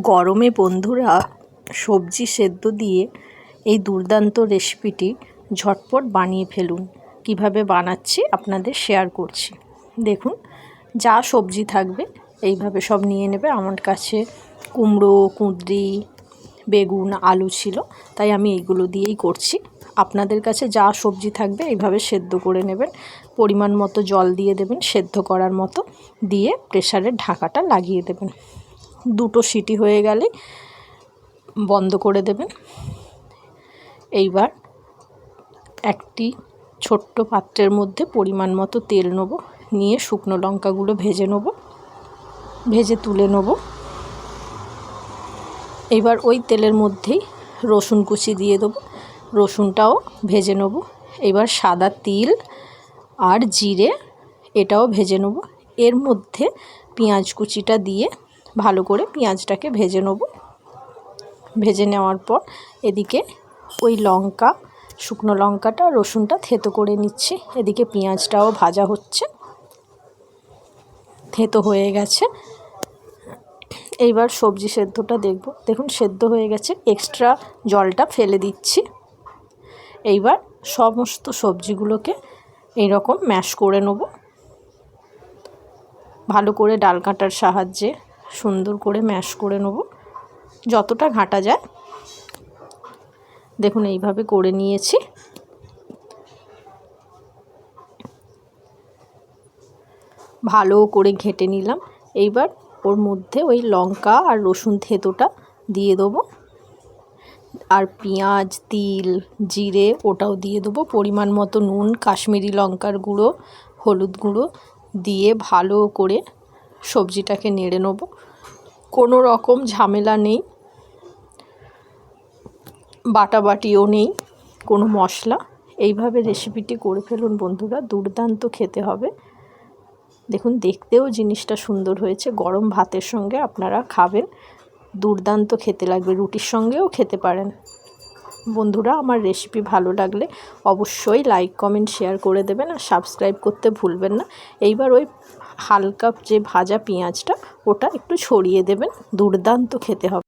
গরমে বন্ধুরা সবজি সেদ্ধ দিয়ে এই দুর্দান্ত রেসিপিটি ঝটপট বানিয়ে ফেলুন। কিভাবে বানাচ্ছি আপনাদের শেয়ার করছি। দেখুন, যা সবজি থাকবে এইভাবে সব নিয়ে নেবে। আমার কাছে কুমড়ো, কুঁদরি, বেগুন, আলু ছিল, তাই আমি এইগুলো দিয়েই করছি। আপনাদের কাছে যা সবজি থাকবে এইভাবে সেদ্ধ করে নেবেন। পরিমাণ মতো জল দিয়ে দেবেন, সেদ্ধ করার মতো, দিয়ে প্রেসারের ঢাকাটা লাগিয়ে দেবেন। 2টো সিটি হয়ে গেলে বন্ধ করে দেবেন। এইবার একটি ছোট্ট পাত্রের মধ্যে পরিমাণ মতো তেল নেব, নিয়ে শুকনো লঙ্কাগুলো ভেজে তুলে নেব। এইবার ওই তেলের মধ্যেই রসুন কুচি দিয়ে দেবো, রসুনটাও ভেজে নেব। এবার সাদা তিল আর জিরে এটাও ভেজে নেব। এর মধ্যে পেঁয়াজ কুচিটা দিয়ে ভালো করে পেঁয়াজটাকে ভেজে নেব। ভেজে নেওয়ার পর এদিকে ওই শুকনো লঙ্কাটা রসুনটা থেতো করে নিচ্ছি। এদিকে পেঁয়াজটাও ভাজা হচ্ছে, থেতো হয়ে গেছে। এইবার সবজি সেদ্ধটা দেখুন সেদ্ধ হয়ে গেছে। এক্সট্রা জলটা ফেলে দিচ্ছি। এইবার সমস্ত সবজিগুলোকে এইরকম ম্যাশ করে নেব। ভালো করে ডাল কাটার সাহায্যে সুন্দর করে ম্যাশ করে নেব, যতটা ঘাটা যায়। দেখুন এইভাবে করে নিয়েছি। ভালো করে ঘেটে নিলাম। এইবার ওর মধ্যে ওই লঙ্কা আর রসুন থেতোটা দিয়ে দেবো, আর পেঁয়াজ, তিল, জিরে ওটাও দিয়ে দেবো। পরিমাণ মতো নুন, কাশ্মীরি লঙ্কার গুঁড়ো, হলুদ গুঁড়ো দিয়ে ভালো করে সবজিটাকে নেড়ে নেব। কোনো রকম ঝামেলা নেই, বাটাবাটিও নেই কোনো মশলা। এইভাবে রেসিপিটি করে ফেলুন বন্ধুরা, দুর্দান্ত খেতে হবে। দেখুন দেখতেও জিনিসটা সুন্দর হয়েছে। গরম ভাতের সঙ্গে আপনারা খাবেন, দুর্দান্ত খেতে লাগবে। রুটির সঙ্গেও খেতে পারেন। বন্ধুরা, আমার রেসিপি ভালো লাগলে অবশ্যই লাইক, কমেন্ট, শেয়ার করে দেবেন, আর সাবস্ক্রাইব করতে ভুলবেন না। এইবার ওই হালকা যে ভাজা পেঁয়াজটা ওটা একটু ছড়িয়ে দেবেন, দুর্দান্ত খেতে হবে।